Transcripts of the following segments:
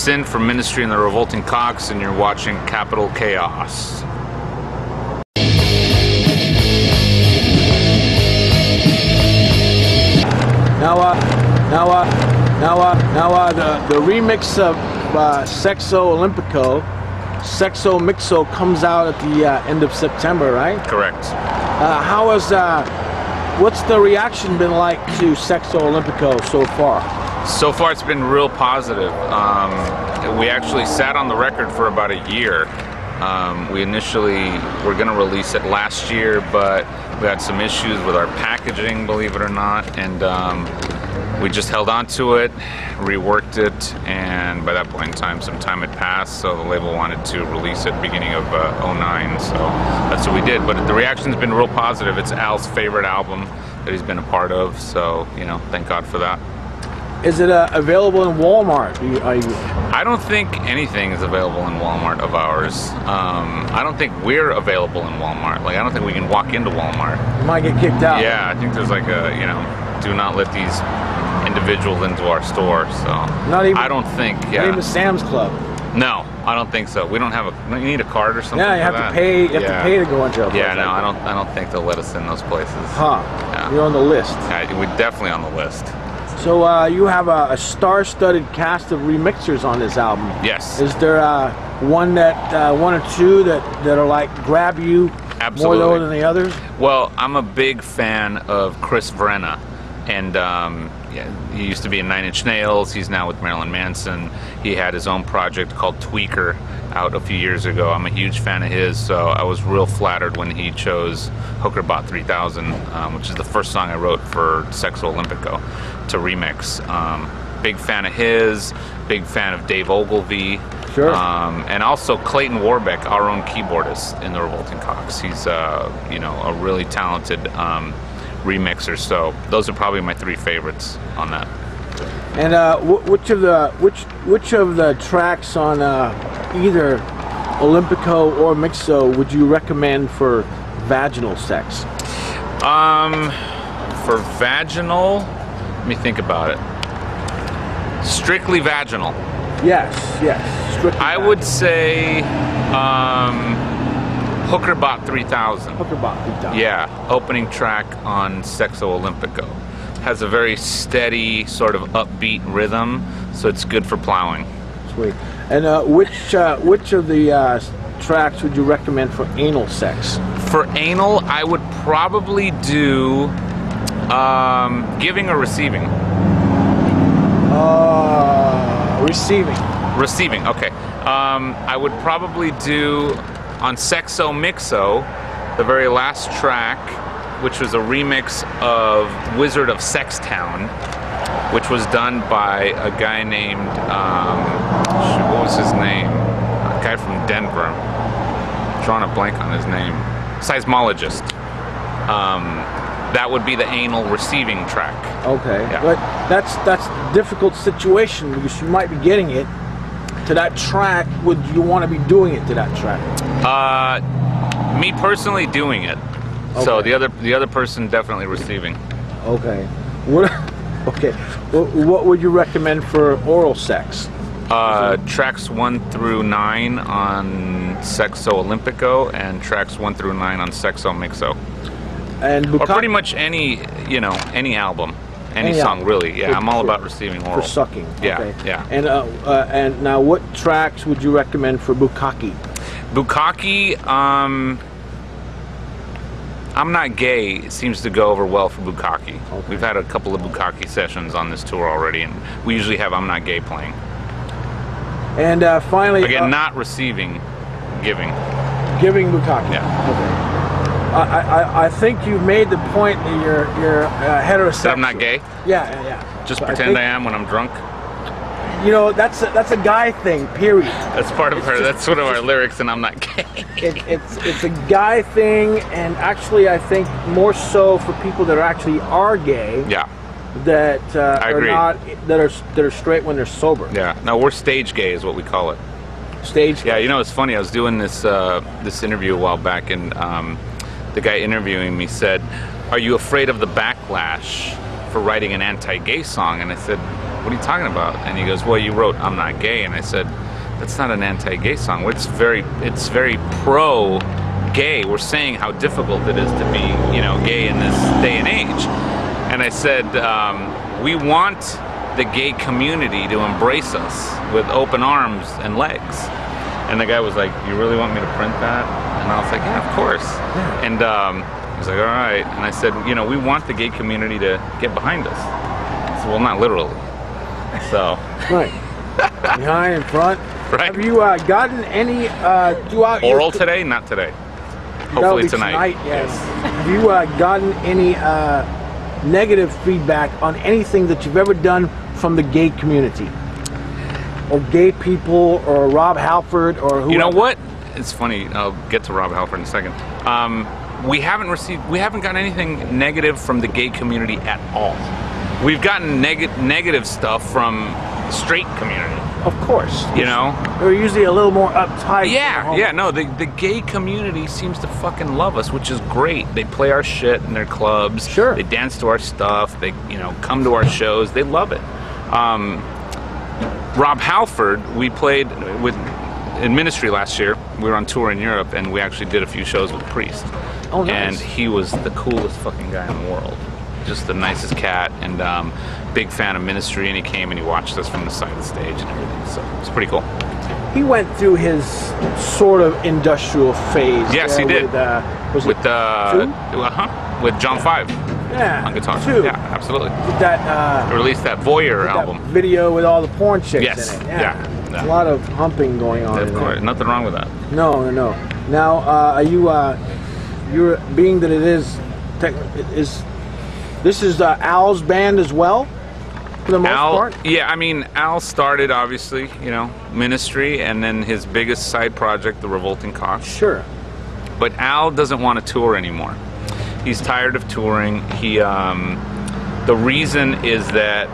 Sin from Ministry and the Revolting Cocks, and you're watching Capital Chaos. The remix of Sexo Olympico, Sexo Mixo, comes out at the end of September, right? Correct. What's the reaction been like to Sexo Olympico so far? So far, it's been real positive. We actually sat on the record for about a year. We initially were going to release it last year, but we had some issues with our packaging, believe it or not, and we just held on to it, reworked it, and by that point in time, some time had passed, so the label wanted to release it beginning of '09, so that's what we did. But the reaction's been real positive. It's Al's favorite album that he's been a part of, so, you know, thank God for that. Is it available in Walmart? I don't think anything is available in Walmart of ours. I don't think we're available in Walmart. Like, I don't think we can walk into Walmart. You might get kicked out. Yeah, I think there's like a, you know, do not let these individuals into our store. So not even. I don't think. Yeah. Not even Sam's Club. No, I don't think so. We don't have a. You need a card or something. Yeah, you have to pay. You have to pay to go into a place. Yeah, no, I don't think they'll let us in those places. Huh? Yeah. You're on the list. Yeah, we're definitely on the list. So you have a star-studded cast of remixers on this album. Yes. Is there one or two that are like grab you Absolutely. more than the others? Well, I'm a big fan of Chris Vrenna, and yeah, he used to be in 9 Inch Nails. He's now with Marilyn Manson. He had his own project called Tweaker out a few years ago. I'm a huge fan of his, so I was real flattered when he chose Hooker Bot 3000, which is the first song I wrote for Sexo Olympico, to remix. Big fan of his, big fan of Dave Ogilvy. Sure. And also Clayton Warbeck, our own keyboardist in the Revolting Cocks. He's you know, a really talented remixer. So those are probably my 3 favorites on that. And which of the tracks on either Olympico or Mixo would you recommend for vaginal sex? For vaginal, let me think about it. Strictly vaginal. Yes. Strictly I would say Hooker Bot 3000. Hooker Bot 3000. Yeah, opening track on Sexo Olympico. Has a very steady, sort of upbeat rhythm, so it's good for plowing. Sweet. And which of the tracks would you recommend for anal sex? For anal, I would probably do giving or receiving. Receiving, okay. I would probably do on Sexo Mixo, the very last track, which was a remix of Wizard of Sextown, which was done by a guy named, what was his name? A guy from Denver. I'm drawing a blank on his name. Seismologist. That would be the anal receiving track. Okay, yeah. But that's a difficult situation because you might be getting it to that track. Would you want to be doing it to that track? Me personally doing it. Okay. So the other person definitely receiving. Okay. What would you recommend for oral sex? Tracks 1 through 9 on Sexo Olympico and tracks 1 through 9 on Sexo Mixo. And or pretty much any, you know, any album, any song really. Yeah, I'm all about receiving oral. For sucking. Yeah, okay. yeah. And now, what tracks would you recommend for bukkake? Bukkake, I'm Not Gay. It seems to go over well for bukkake. Okay. We've had a couple of bukkake sessions on this tour already, and we usually have I'm Not Gay playing. And finally, again, not receiving, giving. Giving bukkake. Yeah. Okay. I think you've made the point that you're heterosexual. That I'm not gay? Yeah. Just pretend I am when I'm drunk? You know, that's a guy thing, period. That's part of her. That's one of our lyrics, and I'm not gay. It's a guy thing, and actually, I think more so for people that actually are gay. Yeah. That I agree. that are straight when they're sober. Yeah. No, we're stage gay, is what we call it. Stage gay. Yeah. You know, it's funny. I was doing this interview a while back, and the guy interviewing me said, "Are you afraid of the backlash for writing an anti-gay song?" And I said, what are you talking about? And he goes, well, you wrote I'm Not Gay. And I said, that's not an anti-gay song. It's very pro-gay. We're saying how difficult it is to be, you know, gay in this day and age. And I said, we want the gay community to embrace us with open arms and legs. And the guy was like, you really want me to print that? And I was like, yeah, of course. Yeah. And he was like, all right. And I said, you know, we want the gay community to get behind us. I said, well, not literally. So. Right. Behind and front. Right. Have you gotten any throughout oral today? Not today. Hopefully tonight. Yes. Have you gotten any negative feedback on anything that you've ever done from the gay community, or gay people, or Rob Halford, or whoever? You know what? It's funny. I'll get to Rob Halford in a second. We haven't gotten anything negative from the gay community at all. We've gotten negative stuff from the straight community. Of course. You know? They're usually a little more uptight. Yeah, no, the gay community seems to fucking love us, which is great. They play our shit in their clubs. Sure. They dance to our stuff. They, you know, come to our shows. They love it. Rob Halford, we played in Ministry last year. We were on tour in Europe, and we actually did a few shows with Priest. Oh, nice. And he was the coolest fucking guy in the world. Just the nicest cat, and big fan of Ministry, and he came and he watched us from the side of the stage and everything, so it's pretty cool. He went through his sort of industrial phase. Yes, he did. With John 5 on guitar. 2. Yeah, absolutely. With that, released that Voyeur album. That video with all the porn chicks Yes, in it. yeah. A lot of humping going on. Of course, nothing wrong with that. No. Now, are you're being that it is this is Al's band as well, for the most part? Yeah, I mean, Al started, obviously, you know, Ministry, and then his biggest side project, The Revolting Cock. Sure. But Al doesn't want to tour anymore. He's tired of touring. The reason is that,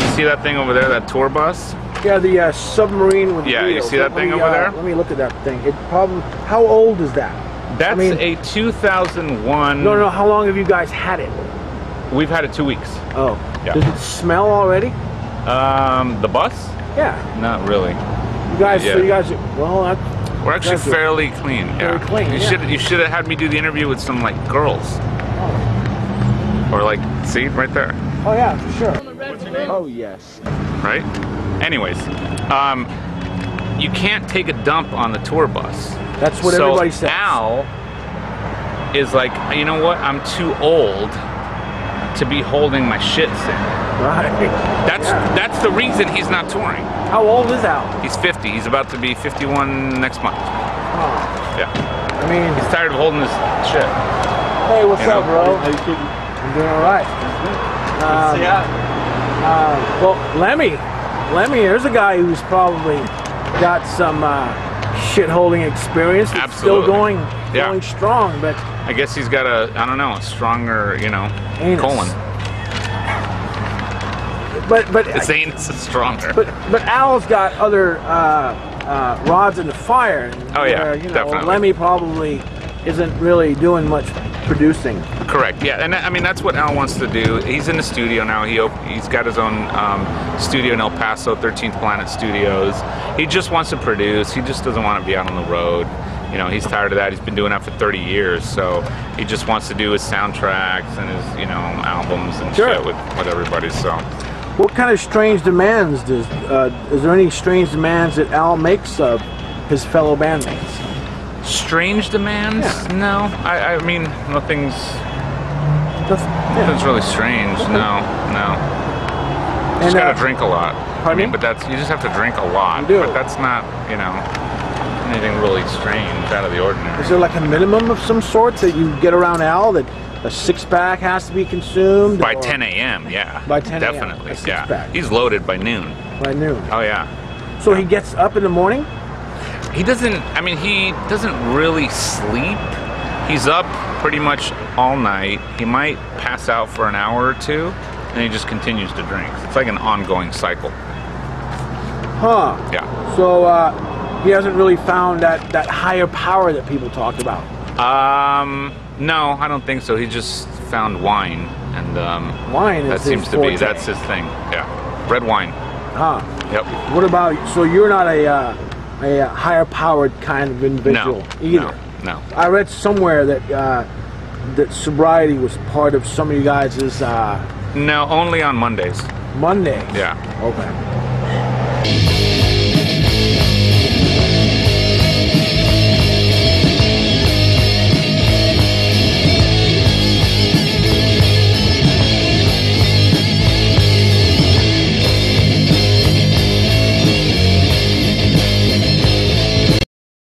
you see that thing over there, that tour bus? Yeah, the submarine with Yeah, wheels. you see that thing over there? Let me look at that thing. It probably, how old is that? That's a 2001. No, how long have you guys had it? We've had it 2 weeks. Oh. Yeah. Does it smell already? The bus? Yeah. Not really. You guys, Yeah. so you guys, well, we're actually fairly clean. Very clean, You should have had me do the interview with some like girls. Oh. Or like, see right there. Oh yeah, for sure. What's your name? Oh yes. Right? Anyways, you can't take a dump on the tour bus. That's what everybody says. Al is like, you know what? I'm too old to be holding my shits in. Right. That's the reason he's not touring. How old is Al? He's 50. He's about to be 51 next month. Oh. Yeah. I mean, He's tired of holding this shit. hey, what's You up, know? bro? How you keeping? I'm doing all right. Well, Lemmy, there's a guy who's probably got some shit holding experience. It's Absolutely. Still going strong, but I guess he's got a stronger, you know, anus. colon. But His anus is stronger. But Al's got other rods in the fire. Oh yeah, where, you know, definitely. Lemmy probably isn't really doing much producing. Correct. Yeah, and I mean that's what Al wants to do. He's in the studio now. He's got his own studio in El Paso, 13th Planet Studios. He just wants to produce. He just doesn't want to be out on the road. You know, he's tired of that. He's been doing that for 30 years. So he just wants to do his soundtracks and his, you know, albums and shit with everybody. So. What kind of strange demands is there any strange demands that Al makes of his fellow bandmates? Strange demands? Yeah. No. I mean, nothing's really strange. Okay. No. You just gotta drink a lot. Pardon me? But you just have to drink a lot. You do. But that's not, you know, anything really strange, out of the ordinary. Is there like a minimum of some sort that you get around Al, that a six-pack has to be consumed? By 10 a.m., yeah. By 10 a.m., Definitely, a six-pack. He's loaded by noon. By noon. Oh, yeah. So he gets up in the morning? He doesn't really sleep. He's up pretty much all night. He might pass out for an hour or two, and he just continues to drink. It's like an ongoing cycle. Huh. Yeah. So he hasn't really found that higher power that people talk about? No, I don't think so. He just found wine, and wine is that seems his to be, forte. that's his thing, yeah. Red wine. Ah. Yep. What about, so you're not a higher powered kind of individual either? No. I read somewhere that that sobriety was part of some of you guys' No, only on Mondays. Mondays. Yeah. Okay.